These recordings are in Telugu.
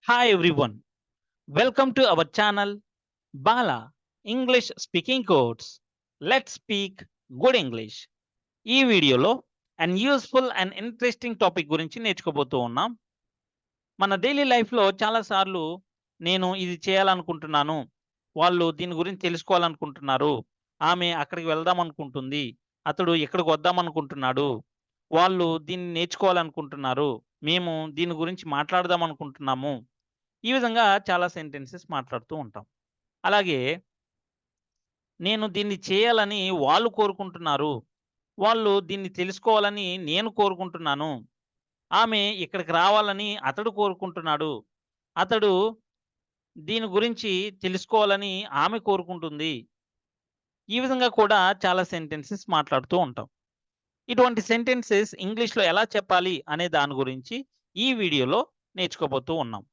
Hi everyone, welcome to our channel Bala English Speaking Codes. Let's speak good English. ఈ వీడియోలో and useful and interesting topic గురించి నేర్చుకోబోతూ ఉన్నాం. మన డైలీ లైఫ్లో చాలాసార్లు నేను ఇది చేయాలనుకుంటున్నాను, వాళ్ళు దీని గురించి తెలుసుకోవాలనుకుంటున్నారు, ఆమె అక్కడికి వెళ్దాం అనుకుంటుంది, అతడు ఇక్కడికి వద్దాం అనుకుంటున్నాడు, వాళ్ళు దీన్ని నేర్చుకోవాలనుకుంటున్నారు, మేము దీని గురించి మాట్లాడదాం అనుకుంటున్నాము. ఈ విధంగా చాలా సెంటెన్సెస్ మాట్లాడుతూ ఉంటాం. అలాగే నేను దీన్ని చేయాలని వాళ్ళు కోరుకుంటున్నారు, వాళ్ళు దీన్ని తెలుసుకోవాలని నేను కోరుకుంటున్నాను, ఆమె ఇక్కడికి రావాలని అతడు కోరుకుంటున్నాడు, అతడు దీని గురించి తెలుసుకోవాలని ఆమె కోరుకుంటుంది. ఈ విధంగా కూడా చాలా సెంటెన్సెస్ మాట్లాడుతూ ఉంటాం. ఇటువంటి సెంటెన్సెస్ ఇంగ్లీష్‌లో ఎలా చెప్పాలి అనే దాని గురించి ఈ వీడియోలో నేర్చుకోబోతూ ఉన్నాం.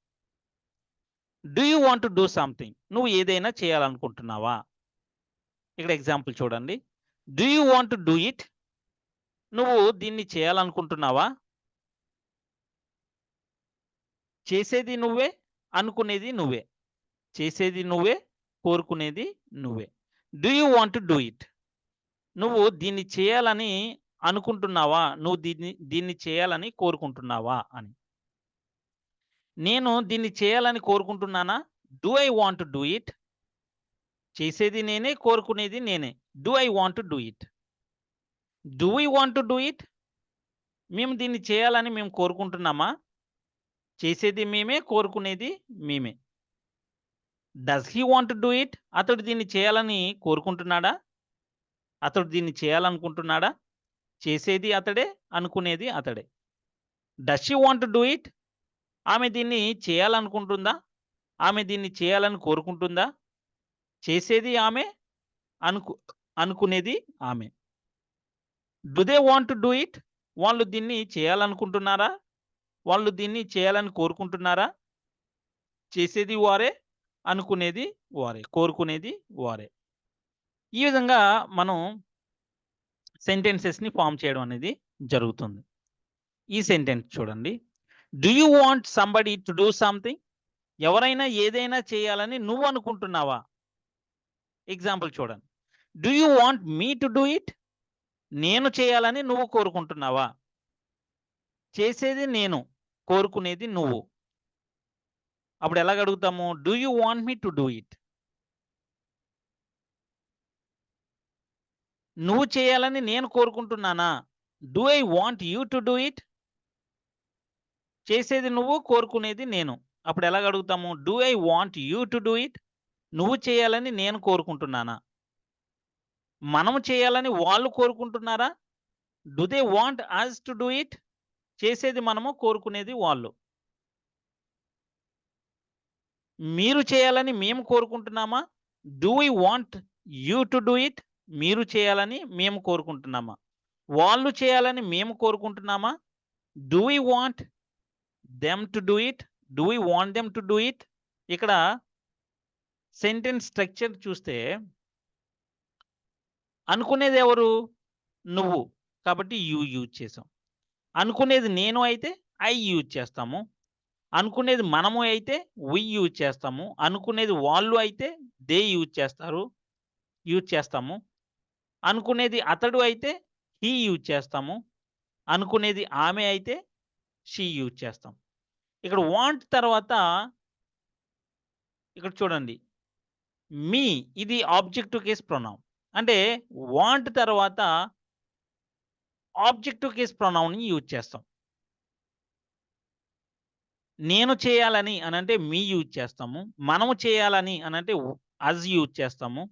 Do you want to do something? నువ్వు ఏదైనా చేయాలనుకుంటున్నావా? ఇక్కడ ఎగ్జాంపుల్ చూడండి. Do you want to do it? నువ్వు దీన్ని చేయాలనుకుంటున్నావా? చేసేది నువ్వే, అనుకునేది నువ్వే. చేసేది నువ్వే, కోరుకునేది నువ్వే. Do you want to do it? నువ్వు దీన్ని చేయాలని అనుకుంటున్నావా? నువ్వు దీన్ని చేయాలని కోరుకుంటున్నావా అని. నేను దీన్ని చేయాలని కోరుకుంటున్నానా? Do I want to do it? చేసేది నేనే, కోరుకునేది నేనే. Do I want to do it? Do we want to do it? మేము దీన్ని చేయాలని మేము కోరుకుంటున్నామా? చేసేది మేమే, కోరుకునేది మేమే. Does he want to do it? అతడు దీన్ని చేయాలని కోరుకుంటున్నాడా? అతడు దీన్ని చేయాలనుకుంటున్నాడా? చేసేది అతడే, అనుకునేది అతడే. Does she want to do it? ఆమె దీన్ని చేయాలనుకుంటుందా? ఆమె దీన్ని చేయాలని కోరుకుంటుందా? చేసేది ఆమె, అనుకు అనుకునేది ఆమె. Do they want to do it? వాళ్ళు దీన్ని చేయాలనుకుంటున్నారా? వాళ్ళు దీన్ని చేయాలని కోరుకుంటున్నారా? చేసేది వారే, అనుకునేది వారే, కోరుకునేది వారే. ఈ విధంగా మనం సెంటెన్సెస్‌ని ఫార్మ్ చేయడం అనేది జరుగుతుంది. ఈ సెంటెన్స్ చూడండి. Do you want somebody to do something? ఎవరైనా ఏదైనా చేయాలని నువ్వు అనుకుంటున్నావా? ఎగ్జాంపుల్ చూడండి. Do you want me to do it? నేను చేయాలని నువ్వు కోరుకుంటున్నావా? చేసేది నేను, కోరుకునేది నువ్వు. అప్పుడు ఎలాగ అడుగుతాము? Do you want me to do it? నువ్వు చేయాలని నేను కోరుకుంటున్నానా? Do I want you to do it? చేసేది నువ్వు, కోరుకునేది నేను. అప్పుడు ఎలాగ అడుగుతాము? Do I want you to do it? నువ్వు చేయాలని నేను కోరుకుంటున్నానా? మనము చేయాలని వాళ్ళు కోరుకుంటున్నారా? Do they want us to do it? చేసేది మనము, కోరుకునేది వాళ్ళు. మీరు చేయాలని మేము కోరుకుంటున్నామా? Do we want you to do it? మీరు చేయాలని మేము కోరుకుంటున్నామా? వాళ్ళు చేయాలని మేము కోరుకుంటున్నామా? Do we want them to do it? Do we want them to do it? ఇక్కడ సెంటెన్స్ స్ట్రక్చర్ చూస్తే అనుకునేది ఎవరు? నువ్వు. కాబట్టి యూ యూజ్ చేసాం. అనుకునేది నేను అయితే ఐ యూజ్ చేస్తాము. అనుకునేది మనము అయితే వి యూజ్ చేస్తాము. అనుకునేది వాళ్ళు అయితే దే యూజ్ చేస్తాము. అనుకునేది అతడు అయితే హీ యూజ్ చేస్తాము. అనుకునేది ఆమె అయితే షీ యూజ్ చేస్తాం. ఇక్కడ వాంట్ తర్వాత ఇక్కడ చూడండి. మీ ఇది ఆబ్జెక్టివ్ కేస్ ప్రొనౌన్. అంటే వాంట్ తర్వాత ఆబ్జెక్టివ్ కేస్ ప్రొనౌన్‌ని యూజ్ చేస్తాం. నేను చేయాలని అనంటే మీ యూజ్ చేస్తాము. మనము చేయాలని అనంటే అస్ యూజ్ చేస్తాము.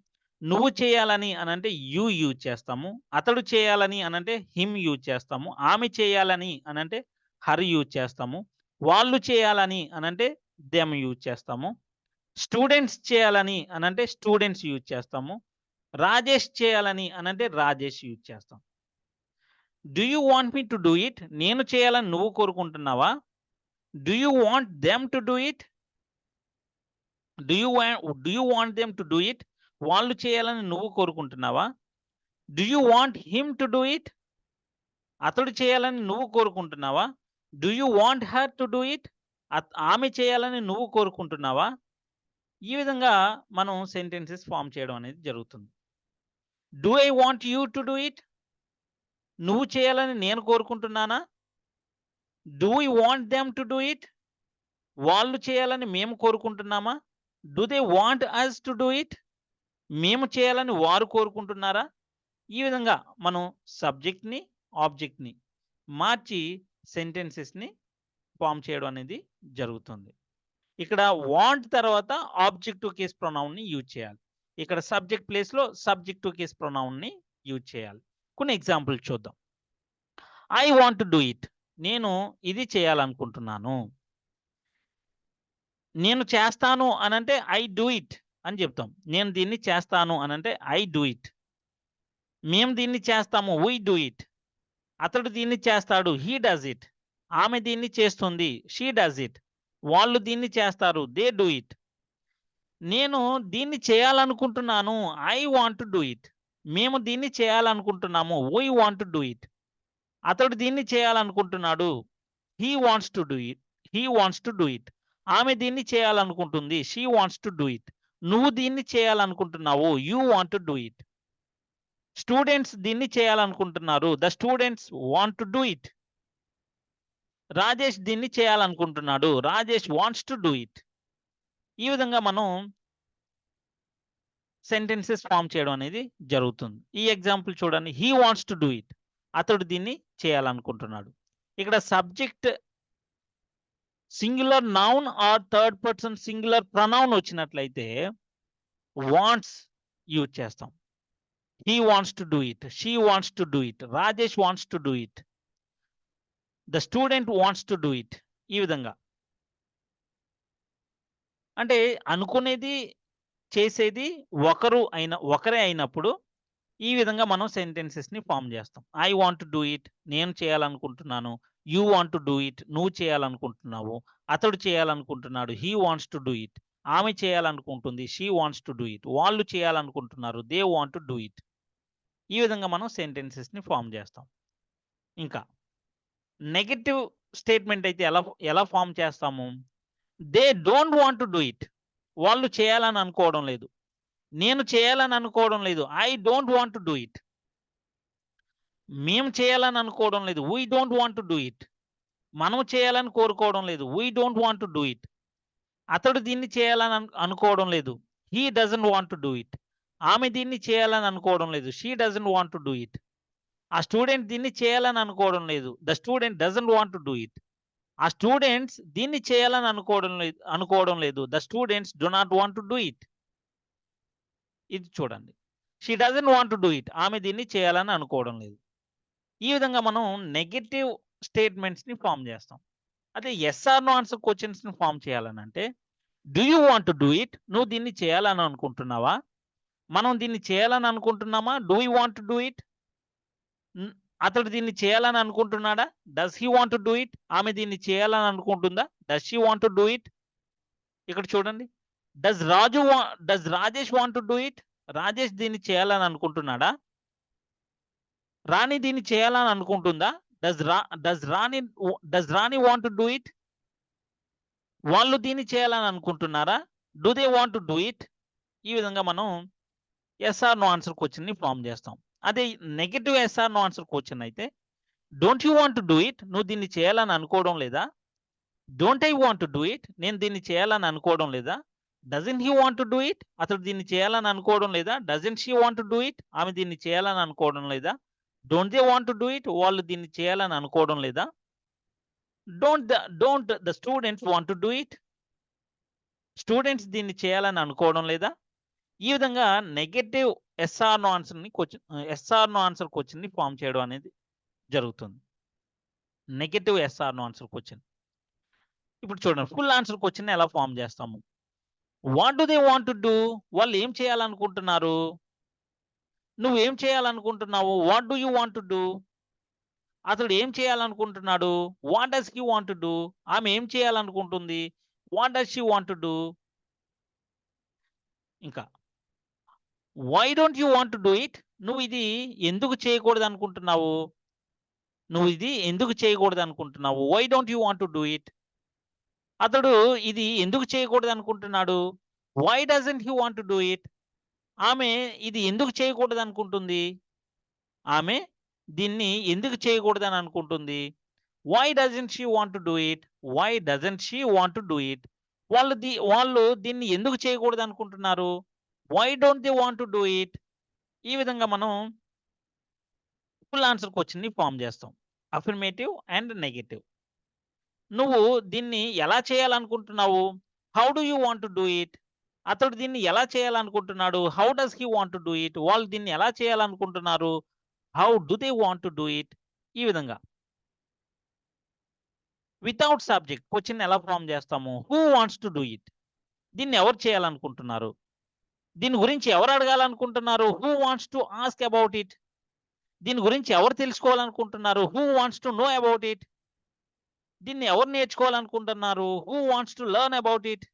నువ్వు చేయాలని అనంటే యూ యూజ్ చేస్తాము. అతడు చేయాలని అనంటే హిమ్ యూజ్ చేస్తాము. ఆమె చేయాలని అనంటే హర్ యూజ్ చేస్తాము. వాళ్ళు చేయాలని అనంటే దెమ్ యూజ్ చేస్తాము. స్టూడెంట్స్ చేయాలని అనంటే స్టూడెంట్స్ యూజ్ చేస్తాము. రాజేష్ చేయాలని అనంటే రాజేష్ యూజ్ చేస్తాం. Do you want me to do it? నేను చేయాలని నువ్వు కోరుకుంటున్నావా? Do you want them to do it? Do you want them to do it? వాళ్ళు చేయాలని నువ్వు కోరుకుంటున్నావా? Do you want him to do it? అతడు చేయాలని నువ్వు కోరుకుంటున్నావా? Do you want her to do it? ఆమె చేయాలని నువ్వు కోరుకుంటున్నావా? ఈ విధంగా మనం సెంటెన్సెస్ ఫార్మ్ చేయడం అనేది జరుగుతుంది. Do I want you to do it? నువ్వు చేయాలని నేను కోరుకుంటున్నానా? Do we want them to do it? వాళ్ళు చేయాలని మేము కోరుకుంటున్నామా? Do they want us to do it? మేము చేయాలని వారు కోరుకుంటున్నారా? ఈ విధంగా మనం సబ్జెక్ట్‌ని, ఆబ్జెక్ట్‌ని మార్చి సెంటెన్సెస్‌ని ఫార్మ్ చేయడం అనేది జరుగుతుంది. ఇక్కడ వాంట్ తర్వాత ఆబ్జెక్టివ్ కేస్ ప్రొనౌన్‌ని యూజ్ చేయాలి. ఇక్కడ సబ్జెక్ట్ ప్లేస్‌లో సబ్జెక్టివ్ కేస్ ప్రొనౌన్‌ని యూజ్ చేయాలి. కొన్ని ఎగ్జాంపుల్స్ చూద్దాం. I want to do it. నేను ఇది చేయాలనుకుంటున్నాను. నేను చేస్తాను అనంటే ఐ డూ ఇట్ అని చెప్తాం. నేను దీన్ని చేస్తాను అనంటే ఐ డూ ఇట్. మేము దీన్ని చేస్తాము. We do it. అతడు దీన్ని చేస్తాడు. He does it. ఆమె దీన్ని చేస్తుంది. She does it. వాళ్ళు దీన్ని చేస్తారు. They do it. నేను దీన్ని చేయాలనుకుంటున్నాను. I want to do it. మేము దీన్ని చేయాలనుకుంటున్నాము. We want to do it. అతడు దీన్ని చేయాలనుకుంటున్నాడు. He wants to do it. He wants to do it. ఆమె దీన్ని చేయాలనుకుంటుంది. She wants to do it. నువ్వు దీన్ని చేయాలనుకుంటున్నావు. You want to do it. Students దీన్ని చేయాలనుకుంటున్నారు. The students want to do it. Rajesh దీన్ని చేయాలనుకుంటున్నాడు. Rajesh wants to do it. ఈ విధంగా మనం సెంటెన్సెస్ ఫార్మ్ చేయడం అనేది జరుగుతుంది. ఈ ఎగ్జాంపుల్ చూడండి. He wants to do it. అతడు దీన్ని చేయాలనుకుంటున్నాడు. ఇక్కడ subject singular noun or third person singular pronoun వచ్చినట్లయితే వాంట్స్ యూజ్ చేస్తాం. He wants to do it. She wants to do it. Rajesh wants to do it. The student wants to do it. ఈ విధంగా అంటే అనుకునేది చేసేది ఒకరే అయినప్పుడు ఈ విధంగా మనం సెంటెన్సెస్‌ని ఫార్మ్ చేస్తాం. I want to do it. నేను చేయాలనుకుంటున్నాను. You want to do it. నువ్వు చేయాలనుకుంటున్నావు. అతడు చేయాలనుకుంటున్నాడు. He wants to do it. ఆమె చేయాలనుకుంటుంది. She wants to do it. వాళ్ళు చేయాలనుకుంటున్నారు. They want to do it. ఈ విధంగా మనం సెంటెన్సెస్‌ని ఫార్మ్ చేస్తాం. ఇంకా నెగెటివ్ స్టేట్మెంట్ అయితే ఎలా ఫార్మ్ చేస్తాము? They don't want to do it. వాళ్ళు చేయాలని అనుకోవడం లేదు. నేను చేయాలని అనుకోవడం లేదు. I don't want to do it. మేము చేయాలని అనుకోవడం లేదు. We don't want to do it. మనం చేయాలని కోరుకోవడం లేదు. We don't want to do it. అతడు దీన్ని చేయాలని అనుకోవడం లేదు. He doesn't want to do it. ఆమె దీన్ని చేయాలని అనుకోవడం లేదు. She doesn't want to do it. ఆ స్టూడెంట్ దీన్ని చేయాలని అనుకోవడం లేదు. The student doesn't want to do it. ఆ స్టూడెంట్స్ దీన్ని చేయాలని అనుకోవడం లేదు. The students do not want to do it. ఇది చూడండి. She doesn't want to do it. ఆమె దీన్ని చేయాలని అనుకోవడం లేదు. ఈ విధంగా మనం నెగెటివ్ స్టేట్మెంట్స్‌ని ఫార్మ్ చేస్తాం. అదే యెస్ ఆర్ నో ఆన్సర్ క్వెషన్స్‌ని ఫార్మ్ చేయాలనంటే, do you want to do it? నువ్వు దీన్ని చేయాలని అనుకుంటున్నావా? మనం దీన్ని చేయాలని అనుకుంటున్నామా? Do we want to do it? అతడు దీన్ని చేయాలని అనుకుంటున్నాడా? Does he want to do it? ఆమె దీన్ని చేయాలని అనుకుంటుందా? Does she want to do it? ఇక్కడ చూడండి. Does Rajesh want to do it? Rajesh దీన్ని చేయాలని అనుకుంటున్నాడా? రాణి దీన్ని చేయాలని అనుకుంటుందా? Does Rani want to do it? వాళ్ళు దీన్ని చేయాలని అనుకుంటున్నారా? Do they want to do it? ఈ విధంగా మనం యెస్ ఆర్ నో ఆన్సర్ క్వెషన్‌ని ఫార్మ్ చేస్తాం. అదే negative yes or no answer question అయితే don't you want to do it? నువ్వు దీన్ని చేయాలని అనుకోవడం లేదా? Don't I want to do it? నేను దీన్ని చేయాలని అనుకోవడం లేదా? Doesn't he want to do it? అతడు దీన్ని చేయాలని అనుకోవడం లేదా? Doesn't she want to do it? ఆమె దీన్ని చేయాలని అనుకోవడం లేదా? Don't they want to do it? వాళ్ళు దీన్ని చేయాలని అనుకోవడం లేదా? Don't the students want to do it? Students దీన్ని చేయాలని అనుకోవడం లేదా? ఈ విధంగా negative yes or no answer క్వెషన్‌ని ఫార్మ్ చేయడం అనేది జరుగుతుంది. Negative yes or no answer question. ఇప్పుడు చూడండి ఫుల్ ఆన్సర్ క్వెషన్‌ని ఎలా ఫార్మ్ చేస్తాము? What do they want to do? వాళ్ళు ఏం చేయాలనుకుంటున్నారు? నువ్వేం చేయాలనుకుంటున్నావు? What do you want to do? అతడు ఏం చేయాలనుకుంటున్నాడు? What does he want to do? ఆమె ఏం చేయాలనుకుంటుంది? What does she want to do? ఇంకా why don't you want to do it? నువ్వు ఇది ఎందుకు చేయకూడదనుకుంటున్నావు? నువ్వు ఇది ఎందుకు చేయకూడదనుకుంటున్నావు? Why don't you want to do it? అతడు ఇది ఎందుకు చేయకూడదు అనుకుంటున్నాడు? Why doesn't he want to do it? ఆమె ఇది ఎందుకు చేయకూడదు అనుకుంటుంది? ఆమె దీన్ని ఎందుకు చేయకూడదని అనుకుంటుంది? Why doesn't she want to do it? Why doesn't she want to do it? వాళ్ళు దీన్ని ఎందుకు చేయకూడదు అనుకుంటున్నారు? Why don't they want to do it? ఈ విధంగా మనం ఫుల్ ఆన్సర్ క్వెషన్‌ని ఫార్మ్ చేస్తాం. Affirmative and negative. నువ్వు దీన్ని ఎలా చేయాలనుకుంటున్నావు? How do you want to do it? అతడు దీన్ని ఎలా చేయాలనుకుంటున్నాడు? How does he want to do it? వాళ్ళు దీన్ని ఎలా చేయాలనుకుంటున్నారు? How do they want to do it? ఈ విధంగా. వితౌట్ సబ్జెక్ట్ క్వెషన్ ఎలా ఫార్మ్ చేస్తాము? Who wants to do it? దీన్ని ఎవరు చేయాలనుకుంటున్నారు? దీని గురించి ఎవరు అడగాలనుకుంటున్నారు? Who wants to ask about it? దీని గురించి ఎవరు తెలుసుకోవాలనుకుంటున్నారు? Who wants to know about it? దీన్ని ఎవరు నేర్చుకోవాలనుకుంటున్నారు? Who wants to learn about it?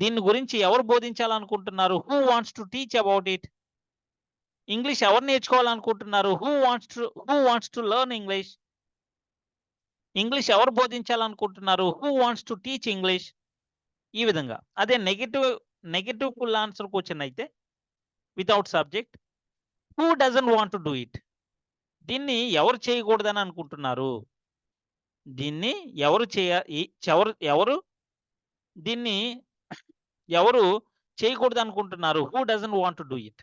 దీన్ని గురించి ఎవరు బోధించాలనుకుంటున్నారు? Who wants to teach about it? English ఎవరు నేర్చుకోవాలనుకుంటున్నారు? Who wants to learn English? English ఎవరు బోధించాలనుకుంటున్నారు? Who wants to teach English? ఈ విధంగా. అదే నెగెటివ్ ఫుల్ ఆన్సర్ క్వెషన్ అయితే without subject who doesn't want to do it? దీన్ని ఎవరు చేయకూడదని అనుకుంటున్నారు? దీన్ని ఎవరు చేయ ఈ ఎవరు దీన్ని ఎవరు చేయకూడదు అనుకుంటున్నారు? Who doesn't want to do it?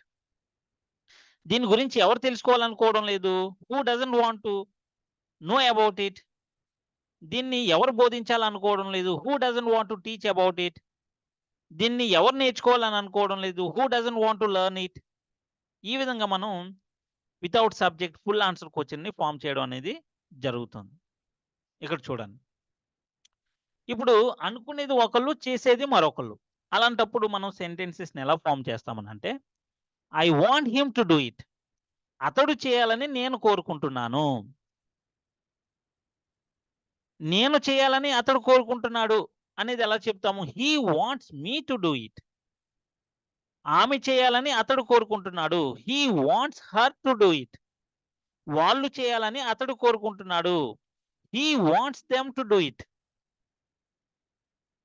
దీని గురించి ఎవరు తెలుసుకోవాలనుకోవడం లేదు? Who doesn't want to know about it? దీన్ని ఎవరు బోధించాలనుకోవడం లేదు? Who doesn't want to teach about it? దీన్ని ఎవరు నేర్చుకోవాలని అనుకోవడం లేదు? Who doesn't want to learn it? ఈ విధంగా మనం వితౌట్ సబ్జెక్ట్ ఫుల్ ఆన్సర్ క్వెషన్‌ని ఫార్మ్ చేయడం అనేది జరుగుతుంది. ఇక్కడ చూడండి. ఇప్పుడు అనుకునేది ఒకళ్ళు, చేసేది మరొకళ్ళు. అలాంటప్పుడు మనం సెంటెన్సెస్‌ని ఎలా ఫార్మ్ చేస్తామనంటే, I want him to do it. అతడు చేయాలని నేను కోరుకుంటున్నాను. నేను చేయాలని అతడు కోరుకుంటున్నాడు అనేది ఎలా చెప్తాము? He wants me to do it. ఆమె చేయాలని అతడు కోరుకుంటున్నాడు. He wants her to do it. వాళ్ళు చేయాలని అతడు కోరుకుంటున్నాడు. He wants them to do it.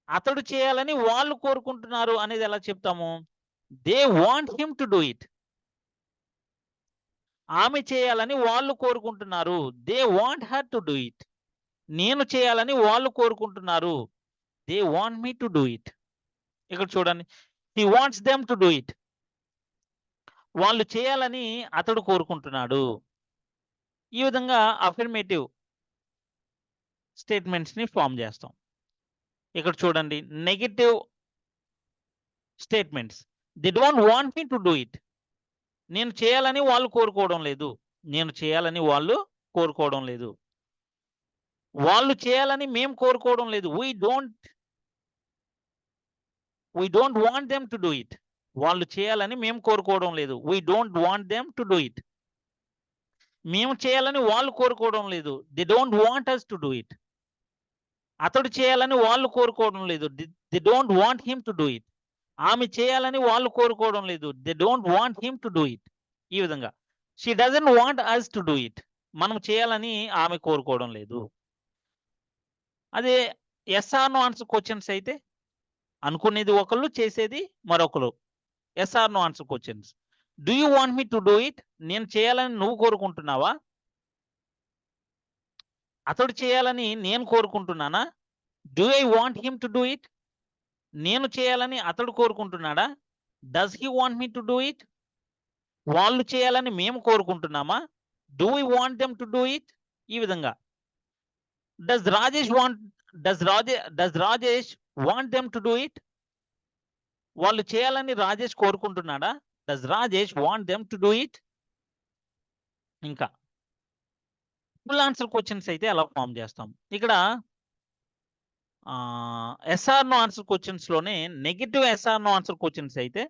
అతడు చేయాలని వాళ్ళు కోరుకుంటున్నారు అనేది ఎలా చెప్తాము? They want him to do it. ఆమె చేయాలని వాళ్ళు కోరుకుంటున్నారు. They want her to do it. నేను చేయాలని వాళ్ళు కోరుకుంటున్నారు. They want me to do it. ఇక్కడ చూడండి. He wants them to do it. వాళ్ళు చేయాలని అతడు కోరుకుంటున్నాడు. ఈ విధంగా అఫర్మేటివ్ స్టేట్మెంట్స్‌ని ఫార్మ్ చేస్తాం. ఇక్కడ చూడండి. Negative statements. They don't want me to do it. నేను చేయాలని వాళ్ళు కోరుకోవడం లేదు. నేను చేయాలని వాళ్ళు కోరుకోవడం లేదు. వాళ్ళు చేయాలని మేము కోరుకోవడం లేదు. We don't want them to do it. వాళ్ళు చేయాలని మేము కోరుకోవడం లేదు. We don't want them to do it. మేము చేయాలని వాళ్ళు కోరుకోవడం లేదు. They don't want us to do it. అతడు చేయాలని వాళ్ళు కోరుకోవడం లేదు. They don't want him to do it. ఆమె చేయాలని వాళ్ళు కోరుకోవడం లేదు. They don't want him to do it. ఈ విధంగా. She doesn't want us to do it. మనం చేయాలని ఆమె కోరుకోవడం లేదు. అదే yes or no answer questions అయితే అనుకునేది ఒకళ్ళు, చేసేది మరొకరు. Yes or no answer questions. Do you want me to do it? నేను చేయాలని నువ్వు కోరుకుంటున్నావా? అతడు చేయాలని నేను కోరుకుంటున్నానా? Do I want him to do it? నేను చేయాలని అతడు కోరుకుంటున్నాడా? Does he want me to do it? వాళ్ళు చేయాలని మేము కోరుకుంటున్నామా? Do we want them to do it? ఈ విధంగా. Does Rajesh want them to do it? వాళ్ళు చేయాలని రాజేష్ కోరుకుంటున్నాడా? Does Rajesh want them to do it? ఇంకా ఫుల్ ఆన్సర్ క్వెషన్స్ అయితే ఎలా ఫార్మ్ చేస్తాం? ఇక్కడ యెస్ ఆర్ నో ఆన్సర్ క్వెషన్స్‌లోనే negative yes or no answer questions అయితే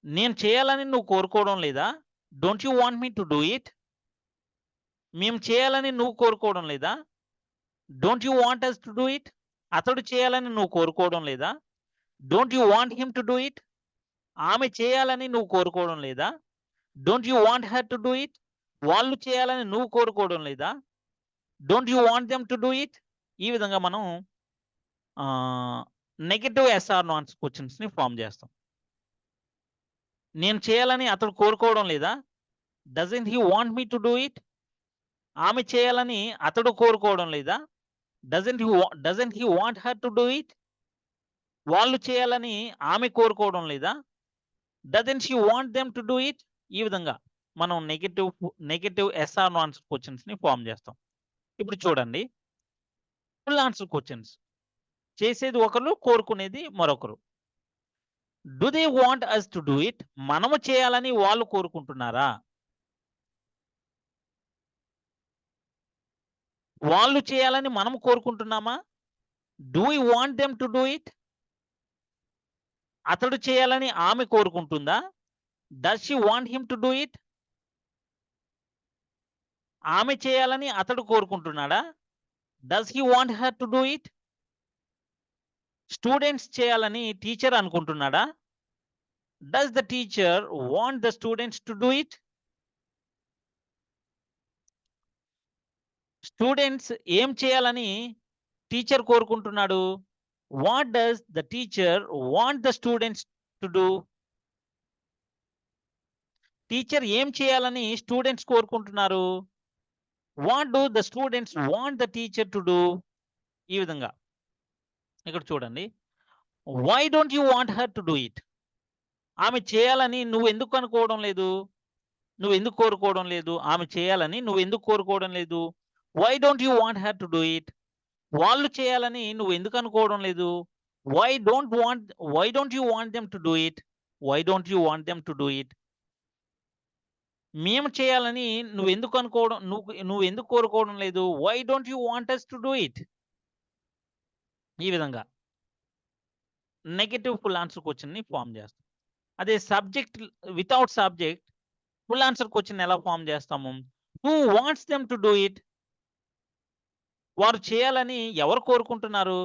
నేను చేయాలని నువ్వు కోరుకోవడం లేదా? Don't you want me to do it? మేము చేయాలని నువ్వు కోరుకోవడం లేదా? Don't you want us to do it? అతడు చేయాలని నువ్వు కోరుకోవడం లేదా? Don't you want him to do it? ఆమె చేయాలని నువ్వు కోరుకోవడం లేదా? Don't you want her to do it? వాళ్ళు చేయాలని నువ్వు కోరుకోవడం లేదా? Don't you want them to do it? ఈ విధంగా మనం నెగెటివ్ ఎస్ఆర్ నాన్స్ క్వశ్చన్స్ని ఫామ్ చేస్తాం. నేను చేయాలని అతడు కోరుకోవడం లేదా? Doesn't he want me to do it? ఆమె చేయాలని అతడు కోరుకోవడం లేదా? Doesn't he want her to do it? వాళ్ళు చేయాలని ఆమె కోరుకోవడం లేదా? Doesn't she want them to do it? ఈ విధంగా మనం నెగెటివ్ ఎస్ఆర్ నాన్స్ క్వశ్చన్స్ని ఫామ్ చేస్తాం. ఇప్పుడు చూడండి, ఫుల్ ఆన్సర్ క్వశ్చన్స్. చేసేది ఒకరు, కోరుకునేది మరొకరు. Do they want us to do it? మనము చేయాలని వాళ్ళు కోరుకుంటున్నారా? వాళ్ళు చేయాలని మనము కోరుకుంటున్నామా? Do we want them to do it? అతడు చేయాలని ఆమె కోరుకుంటుందా? Does she want him to do it? ఆమె చేయాలని అతడు కోరుకుంటున్నాడా? Does he want her to do it? Students చేయాలని టీచర్ అనుకుంటున్నాడా? Does the teacher want the students to do it? Students ఏం చేయాలని టీచర్ కోరుకుంటున్నాడు? What does the teacher want the students to do? Teacher ఏం చేయాలని స్టూడెంట్స్ కోరుకుంటున్నారు? What do the students want the teacher to do? ఈ విధంగా ఇక్కడ చూడండి, why don't you want her to do it? ఆమె చేయాలని నువ్వు ఎందుకు అనుకోవడం లేదు? నువ్వు ఎందుకు కోరుకోవడం లేదు? ఆమె చేయాలని నువ్వు ఎందుకు కోరుకోవడం లేదు? Why don't you want her to do it? వాళ్ళు చేయాలని నువ్వు ఎందుకు అనుకోవడం లేదు? Why don't you want them to do it? Why don't you want them to do it? మేము చేయాలని నువ్వు ఎందుకు కోరుకోవడం లేదు? Why don't you want us to do it? ఈ విధంగా నెగెటివ్ ఫుల్ ఆన్సర్ క్వశ్చన్ని ఫామ్ చేస్తాం. అదే subject without subject full answer question ఎలా ఫామ్ చేస్తాము? Who wants them to do it? వారు చేయాలని ఎవరు కోరుకుంటున్నారు?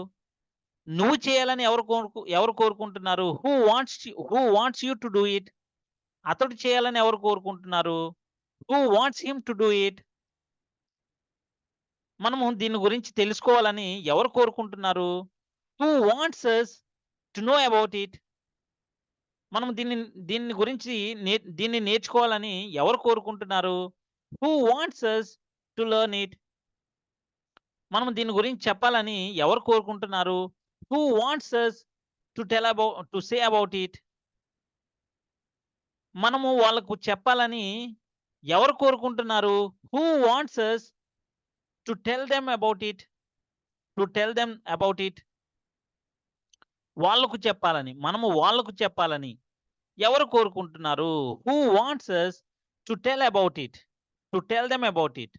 నువ్వు చేయాలని ఎవరు కోరుకుంటున్నారు? Who wants you to do it? అతడు చేయాలని ఎవరు కోరుకుంటున్నారు? Who wants him to do it? మనము దీని గురించి తెలుసుకోవాలని ఎవరు కోరుకుంటున్నారు? Who wants us to know about it? మనం దీన్ని గురించి దీన్ని నేర్చుకోవాలని ఎవరు కోరుకుంటున్నారు? Who wants us to learn it? మనం దీని గురించి చెప్పాలని ఎవరు కోరుకుంటున్నారు? Who wants us to say about it? మనము వాళ్ళకు చెప్పాలని ఎవరు కోరుకుంటున్నారు? Who wants us to tell them about it? వాళ్ళకు చెప్పాలని, మనము వాళ్ళకు చెప్పాలని ఎవరు కోరుకుంటున్నారు? Who wants us to tell about it? To tell them about it?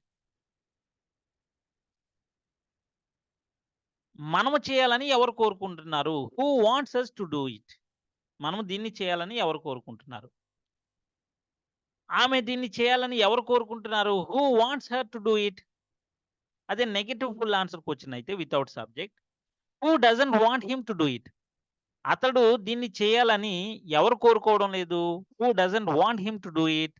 మనము చేయాలని ఎవరు కోరుకుంటున్నారు? Who wants us to do it? మనము దీన్ని చేయాలని ఎవరు కోరుకుంటున్నారు? ఆమె దీన్ని చేయాలని ఎవరు కోరుకుంటున్నారు? Who wants her to do it? అదే నెగెటివ్ ఫుల్ ఆన్సర్ క్వశ్చన్ అయితే without subject, who doesn't want him to do it? అతడు దీన్ని చేయాలని ఎవరు కోరుకోవడం లేదు? Who doesn't want him to do it?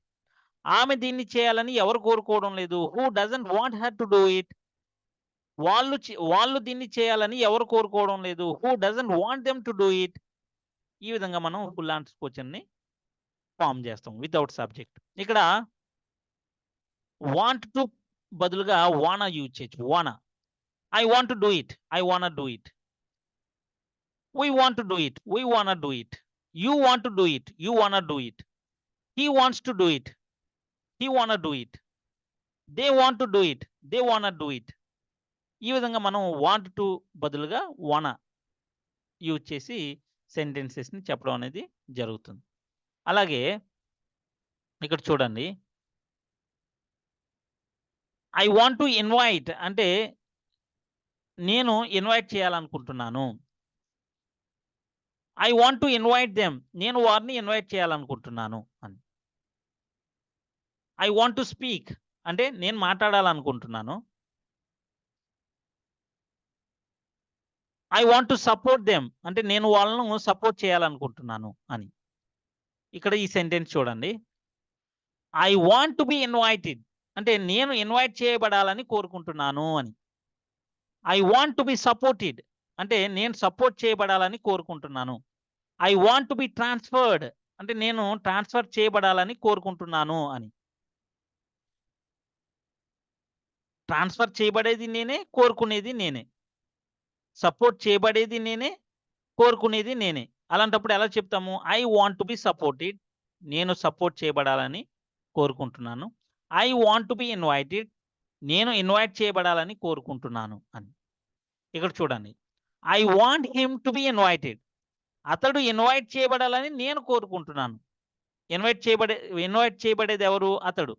ఆమె దీన్ని చేయాలని ఎవరు కోరుకోవడం లేదు? Who doesn't want her to do it? వాళ్ళు దీన్ని చేయాలని ఎవరు కోరుకోవడం లేదు? Who doesn't want them to do it? ఈ విధంగా మనం ఫుల్ ఆన్సర్ క్వశ్చన్ని ఫామ్ చేస్తాం వితౌట్ సబ్జెక్ట్. ఇక్కడ వాంట్ టు బదులుగా వానా యూజ్ చేయొచ్చు. Wanna, I want to do it, I wanna do it. We want to do it, we wanna do it. You want to do it, you wanna do it. He wants to do it, he wanna do it. They want to do it, they wanna do it. ఈ విధంగా మనం వాంట్ టు బదులుగా వానా యూజ్ చేసి సెంటెన్సెస్ని చెప్పడం అనేది జరుగుతుంది. అలాగే ఇక్కడ చూడండి, ఐ వాంట్ టు ఇన్వైట్ అంటే నేను ఇన్వైట్ చేయాలనుకుంటున్నాను. I want to invite them, నేను వారిని ఇన్వైట్ చేయాలనుకుంటున్నాను అని. ఐ వాంట్ టు స్పీక్ అంటే నేను మాట్లాడాలనుకుంటున్నాను. I want to support them అంటే నేను వాళ్ళను సపోర్ట్ చేయాలనుకుంటున్నాను అని. ఇక్కడ ఈ సెంటెన్స్ చూడండి, I want to be invited అంటే నేను ఇన్వైట్ చేయబడాలని కోరుకుంటున్నాను అని. I want to B supported అంటే నేను సపోర్ట్ చేయబడాలని కోరుకుంటున్నాను. I want to B transferred అంటే నేను ట్రాన్స్ఫర్ చేయబడాలని కోరుకుంటున్నాను అని. ట్రాన్స్ఫర్ చేయబడేది నేనే, కోరుకునేది నేనే. సపోర్ట్ చేయబడేది నేనే, కోరుకునేది నేనే. అలాంటప్పుడు ఎలా చెప్తాము? I want to B supported నేను సపోర్ట్ చేయబడాలని కోరుకుంటున్నాను. I want to be invited నేను ఇన్వైట్ చేయబడాలని కోరుకుంటున్నాను అని. ఇక్కడ చూడండి. I want him to be invited అతడు ఇన్వైట్ చేయబడాలని నేను కోరుకుంటున్నాను. ఇన్వైట్ చేయబడేది ఎవరు? అతడు.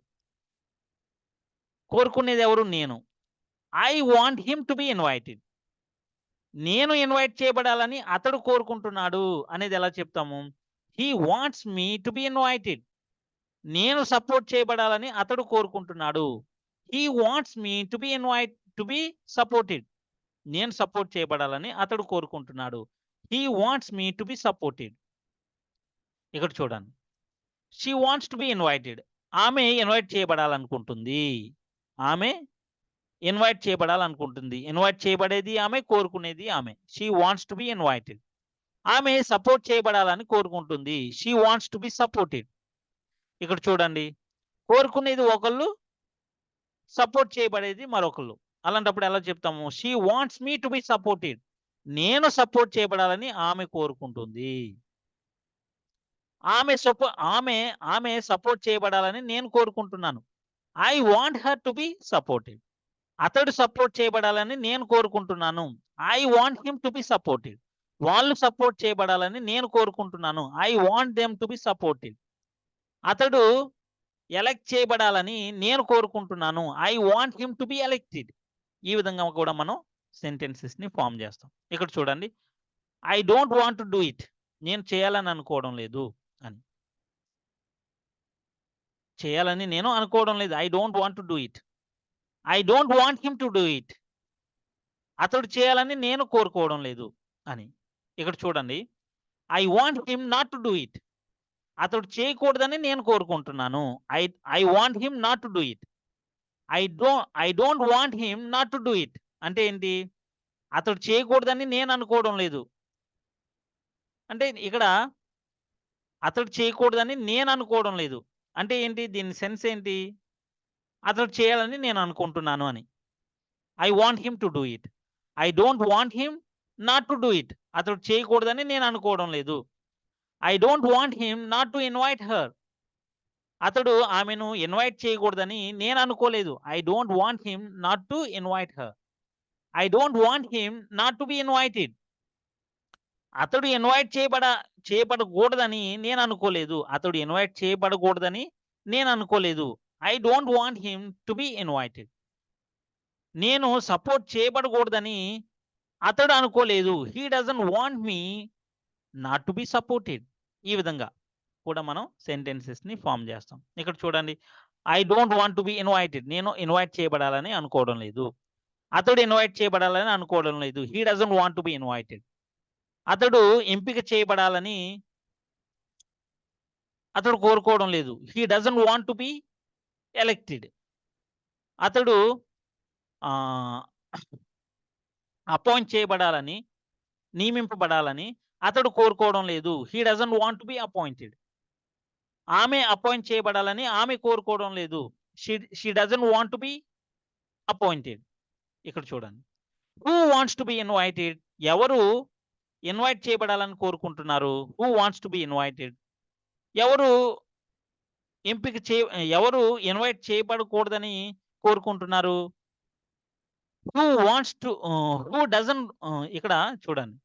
కోరుకునేది ఎవరు? నేను. I want him to be invited నేను ఇన్వైట్ చేయబడాలని అతడు కోరుకుంటున్నాడు అనేది ఎలా చెప్తాము? He wants me to be invited నేను సపోర్ట్ చేయబడాలని అతడు కోరుకుంటున్నాడు. He wants me to be supported నేను సపోర్ట్ చేయబడాలని అతడు కోరుకుంటున్నాడు. He wants me to be supported. ఇక్కడ చూడండి. She wants to be invited ఆమె ఇన్వైట్ చేయబడాలనుకుంటుంది. ఆమె ఇన్వైట్ చేయబడాలనుకుంటుంది. ఇన్వైట్ చేయబడేది ఆమె, కోరుకునేది ఆమె. She wants to be invited ఆమె సపోర్ట్ చేయబడాలని కోరుకుంటుంది. She wants to be supported. ఇక్కడ చూడండి. కోరుకునేది ఒకళ్ళు, సపోర్ట్ చేయబడేది మరొకళ్ళు. అలాంటప్పుడు ఎలా చెప్తాము? She wants me to be supported నేను సపోర్ట్ చేయబడాలని ఆమె కోరుకుంటుంది. ఆమె సపోర్ట్ చేయబడాలని నేను కోరుకుంటున్నాను. I want her to be supported అతడు సపోర్ట్ చేయబడాలని నేను కోరుకుంటున్నాను. I want him to be supported వాళ్ళు సపోర్ట్ చేయబడాలని నేను కోరుకుంటున్నాను. I want them to be supported అతడు ఎలక్ట్ చేయబడాలని నేను కోరుకుంటున్నాను. I want him to be elected. ఈ విధంగా కూడా మనం సెంటెన్సెస్ ని ఫామ్ చేస్తాం. ఇక్కడ చూడండి. I don't want to do it నేను చేయాలని అనుకోవడం లేదు అని. చేయాలని నేను అనుకోవడం లేదు. I don't want to do it. I don't want him to do it అతడు చేయాలని నేను కోరుకోవడం లేదు అని. ఇక్కడ చూడండి. I want him not to do it అతడు చేయకూడదని నేను కోరుకుంటున్నాను. I want him not to do it. I don't want him not to do it అంటే ఏంటి? అతడు చేయకూడదని నేను అనుకోవడం లేదు. అంటే ఇక్కడ అతడు చేయకూడదని నేను అనుకోవడం లేదు. అంటే ఏంటి? దీని సెన్స్ ఏంటి? అతడు చేయాలని నేను అనుకుంటున్నాను అని. I want him to do it. I don't want him not to do it అతడు చేయకూడదని నేను అనుకోవడం లేదు. I don't want him not to invite her అతడు ఆమెను ఇన్వైట్ చేయకూడదని నేను అనుకోలేదు. I don't want him not to invite her. I don't want him not to be invited అతడు చేయబడకూడదని నేను అనుకోలేదు. అతడు ఇన్వైట్ చేయబడకూడదని నేను అనుకోలేదు. I don't want him to be invited నేను సపోర్ట్ చేయబడకూడదని అతడు అనుకోలేదు. He doesn't want me not to be supported. ఈ విధంగా కూడా మనం సెంటెన్సెస్ ని ఫామ్ చేస్తాం. ఇక్కడ చూడండి. I don't want to be invited నేను ఇన్వైట్ చేయబడాలని అనుకోవడం లేదు. అతడు ఇన్వైట్ చేయబడాలని అనుకోవడం లేదు. He doesn't want to be invited అతడు ఎంపిక చేయబడాలని అతడు కోరుకోవడం లేదు. He doesn't want to be elected అతడు అపాయింట్ చేయబడాలని, నియమింపబడాలని అతడు కోరుకోవడం లేదు. He doesn't want to be appointed ఆమె అపాయింట్ చేయబడాలని ఆమె కోరుకోవడం లేదు. She doesn't want to be appointed. ఇక్కడ చూడండి. Who wants to be invited ఎవరు ఇన్వైట్ చేయబడాలని కోరుకుంటున్నారు? Who wants to be invited ఎవరు ఎవరు ఇన్వైట్ చేయబడకూడదని కోరుకుంటున్నారు? హూ డజంట్ ఇక్కడ చూడండి.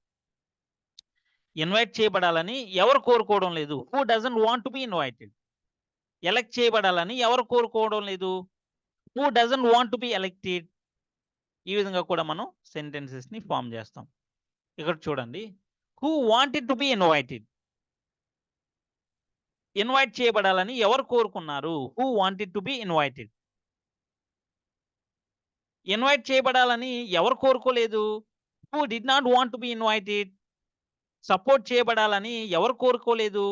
ఇన్వైట్ చేయబడాలని ఎవరు కోరుకోవడం లేదు. Who doesn't want to be invited elect చేయబడాలని ఎవరు కోరుకోవడం లేదు. Who doesn't want to be elected. ఈ విధంగా కూడా మనం సెంటెన్సెస్ ని ఫామ్ చేస్తాం. ఇక్కడ చూడండి. Who wanted to be invited invite చేయబడాలని ఎవరు కోరుకున్నారు? Who wanted to be invited invite చేయబడాలని ఎవరు కోరుకోలేదు? Who did not want to be invited support చేయబడాలని ఎవరు కోరుకోలేదు?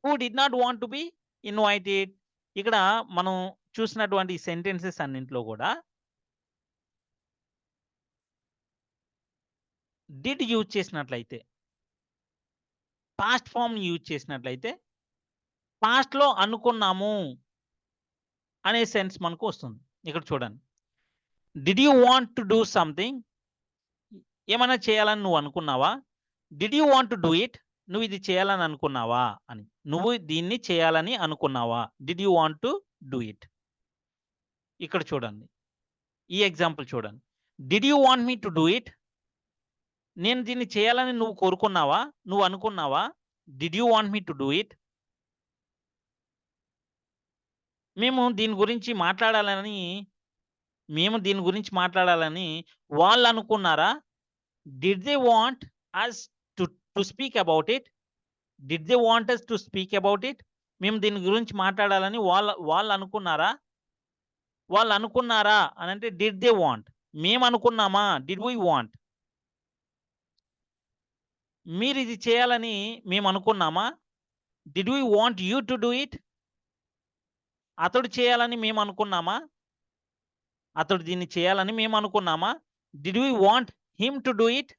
Who did not want to be invited. ఇక్కడ మనం చూసినటువంటి సెంటెన్సెస్ అన్నింటిలో కూడా డిడ్ యూజ్ చేసినట్లయితే, పాస్ట్ ఫామ్ యూజ్ చేసినట్లయితే పాస్ట్‌లో అనుకున్నాము అనే సెన్స్ మనకు వస్తుంది. ఇక్కడ చూడండి. Did you want to do something? ఏమైనా చేయాలని నువ్వు అనుకున్నావా? Did you want to do it? నువ్వు ఇది చేయాలని అనుకున్నావా అని. నువ్వు దీన్ని చేయాలని అనుకున్నావా? Did you want to do it? ఇక్కడ చూడండి. ఈ ఎగ్జాంపుల్ చూడండి. Did you want me to do it? నేను దీన్ని చేయాలని నువ్వు కోరుకున్నావా? నువ్వు అనుకున్నావా? Did you want me to do it? మేము దీని గురించి మాట్లాడాలని వాళ్ళు అనుకున్నారా? Did they want us to speak about it? Did they want us to speak about it? మేము దీని గురించి మాట్లాడాలని వాళ్ళు అనుకున్నారా? వాళ్ళు అనుకున్నారా అని అంటే డిడ్ దే వాంట్. మేము అనుకున్నామా? Did we want? మీరు ఇది చేయాలని మేము అనుకున్నామా? Did we want you to do it? అతడు చేయాలని మేము అనుకున్నామా? అతడు దీన్ని చేయాలని మేము అనుకున్నామా? Did we want him to do it?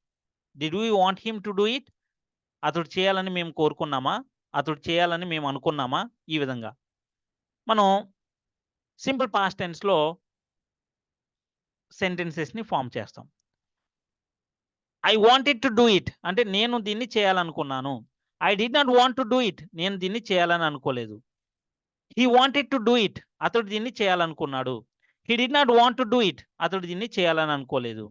Did we want him to do it? అతడు చేయాలని మేము కోరుకున్నామా? అతడు చేయాలని మేము అనుకున్నామా? ఈ విధంగా మనం సింపుల్ పాస్ట్ టెన్స్‌లో సెంటెన్సెస్‌ని ఫార్మ్ చేస్తాం. I wanted to do it అంటే నేను దీన్ని చేయాలనుకున్నాను. I did not want to do it నేను దీన్ని చేయాలని అనుకోలేదు. He wanted to do it అతడు దీన్ని చేయాలనుకున్నాడు. He did not want to do it అతడు దీన్ని చేయాలని అనుకోలేదు.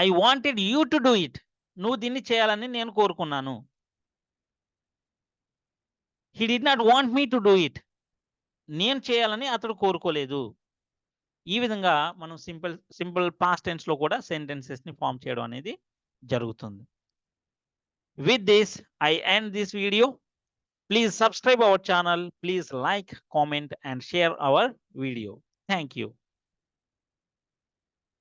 I wanted you to do it నువ్వు దీన్ని చేయాలని నేను కోరుకున్నాను. He did not want me to do it నేను చేయాలని అతడు కోరుకోలేదు. ఈ విధంగా మనం సింపుల్ పాస్ట్ టెన్స్‌లో కూడా సెంటెన్సెస్‌ని ఫార్మ్ చేయడం అనేది జరుగుతుంది. With this, I end this video. Please subscribe our channel. Please like, comment and share our video. Thank you.